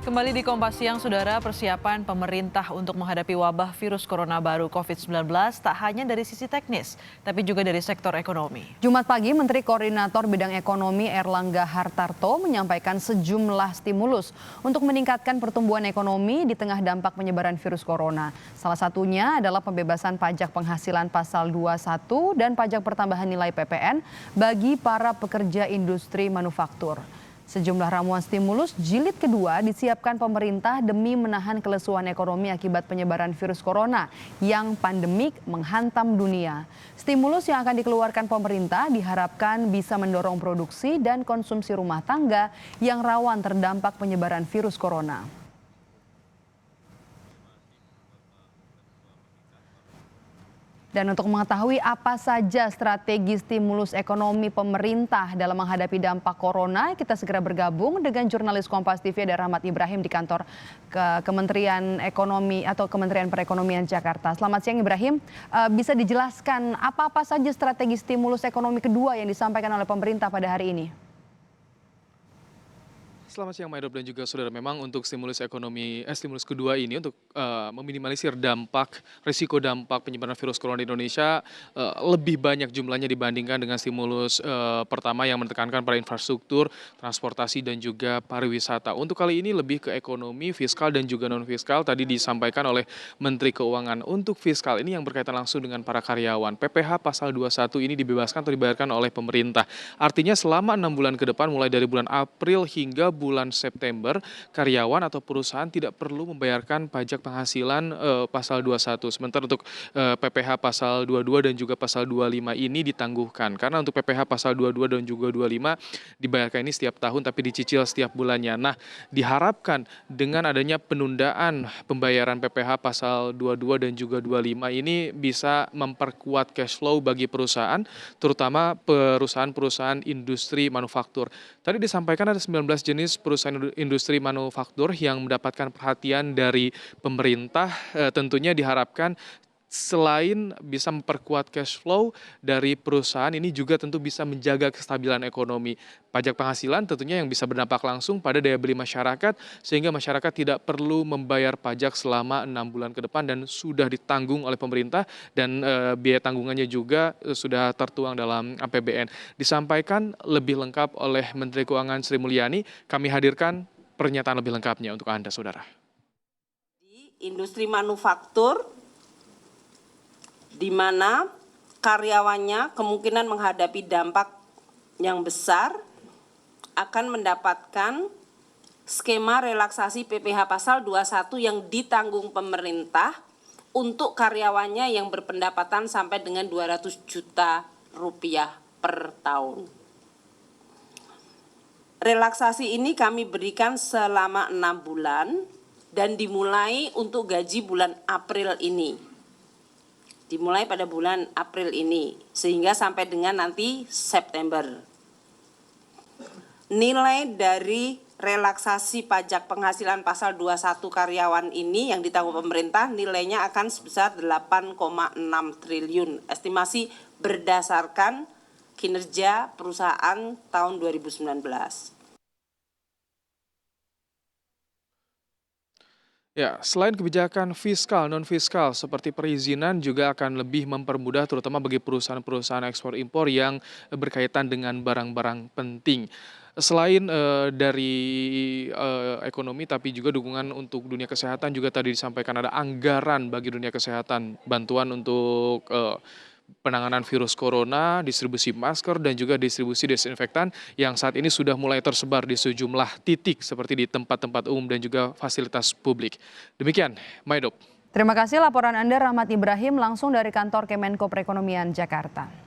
Kembali di Kompas Siang, Saudara, persiapan pemerintah untuk menghadapi wabah virus corona baru COVID-19 tak hanya dari sisi teknis, tapi juga dari sektor ekonomi. Jumat pagi, Menteri Koordinator Bidang Ekonomi Erlangga Hartarto menyampaikan sejumlah stimulus untuk meningkatkan pertumbuhan ekonomi di tengah dampak penyebaran virus corona. Salah satunya adalah pembebasan pajak penghasilan pasal 21 dan pajak pertambahan nilai PPN bagi para pekerja industri manufaktur. Sejumlah ramuan stimulus jilid kedua disiapkan pemerintah demi menahan kelesuan ekonomi akibat penyebaran virus corona yang pandemik menghantam dunia. Stimulus yang akan dikeluarkan pemerintah diharapkan bisa mendorong produksi dan konsumsi rumah tangga yang rawan terdampak penyebaran virus corona. Dan untuk mengetahui apa saja strategi stimulus ekonomi pemerintah dalam menghadapi dampak corona, kita segera bergabung dengan jurnalis Kompas TV ada Rahmat Ibrahim di kantor Kementerian Ekonomi atau Kementerian Perekonomian Jakarta. Selamat siang Ibrahim, bisa dijelaskan apa-apa saja strategi stimulus ekonomi kedua yang disampaikan oleh pemerintah pada hari ini? Selamat siang Maidop dan juga saudara. Memang untuk stimulus kedua ini untuk meminimalisir risiko dampak penyebaran virus corona di Indonesia lebih banyak jumlahnya dibandingkan dengan stimulus pertama yang menekankan pada infrastruktur, transportasi dan juga pariwisata. Untuk kali ini lebih ke ekonomi, fiskal dan juga non fiskal. Tadi disampaikan oleh Menteri Keuangan. Untuk fiskal ini yang berkaitan langsung dengan para karyawan. PPh pasal 21 ini dibebaskan atau dibayarkan oleh pemerintah. Artinya selama 6 bulan ke depan mulai dari bulan April hingga bulan September, karyawan atau perusahaan tidak perlu membayarkan pajak penghasilan pasal 21. Sementara untuk PPh pasal 22 dan juga pasal 25 ini ditangguhkan. Karena untuk PPh pasal 22 dan juga 25 dibayarkan ini setiap tahun tapi dicicil setiap bulannya. Nah, diharapkan dengan adanya penundaan pembayaran PPh pasal 22 dan juga 25 ini bisa memperkuat cash flow bagi perusahaan, terutama perusahaan-perusahaan industri manufaktur. Tadi disampaikan ada 19 jenis perusahaan industri manufaktur yang mendapatkan perhatian dari pemerintah. Tentunya diharapkan selain bisa memperkuat cash flow dari perusahaan ini juga tentu bisa menjaga kestabilan ekonomi. Pajak penghasilan tentunya yang bisa berdampak langsung pada daya beli masyarakat sehingga masyarakat tidak perlu membayar pajak selama 6 bulan ke depan dan sudah ditanggung oleh pemerintah dan biaya tanggungannya juga sudah tertuang dalam APBN. Disampaikan lebih lengkap oleh Menteri Keuangan Sri Mulyani. Kami hadirkan pernyataan lebih lengkapnya untuk Anda, Saudara. Di industri manufaktur, di mana karyawannya kemungkinan menghadapi dampak yang besar akan mendapatkan skema relaksasi PPh pasal 21 yang ditanggung pemerintah untuk karyawannya yang berpendapatan sampai dengan 200 juta rupiah per tahun. Relaksasi ini kami berikan selama 6 bulan dan dimulai untuk gaji bulan April ini. Dimulai pada bulan April ini sehingga sampai dengan nanti September. Nilai dari relaksasi pajak penghasilan pasal 21 karyawan ini yang ditanggung pemerintah nilainya akan sebesar 8,6 triliun. Estimasi berdasarkan kinerja perusahaan tahun 2019. Ya, selain kebijakan fiskal, non-fiskal seperti perizinan juga akan lebih mempermudah terutama bagi perusahaan-perusahaan ekspor-impor yang berkaitan dengan barang-barang penting. Selain dari ekonomi tapi juga dukungan untuk dunia kesehatan juga tadi disampaikan ada anggaran bagi dunia kesehatan, bantuan untuk penanganan virus corona, distribusi masker, dan juga distribusi desinfektan yang saat ini sudah mulai tersebar di sejumlah titik seperti di tempat-tempat umum dan juga fasilitas publik. Demikian, Maidop. Terima kasih laporan Anda Rahmat Ibrahim langsung dari kantor Kemenko Perekonomian Jakarta.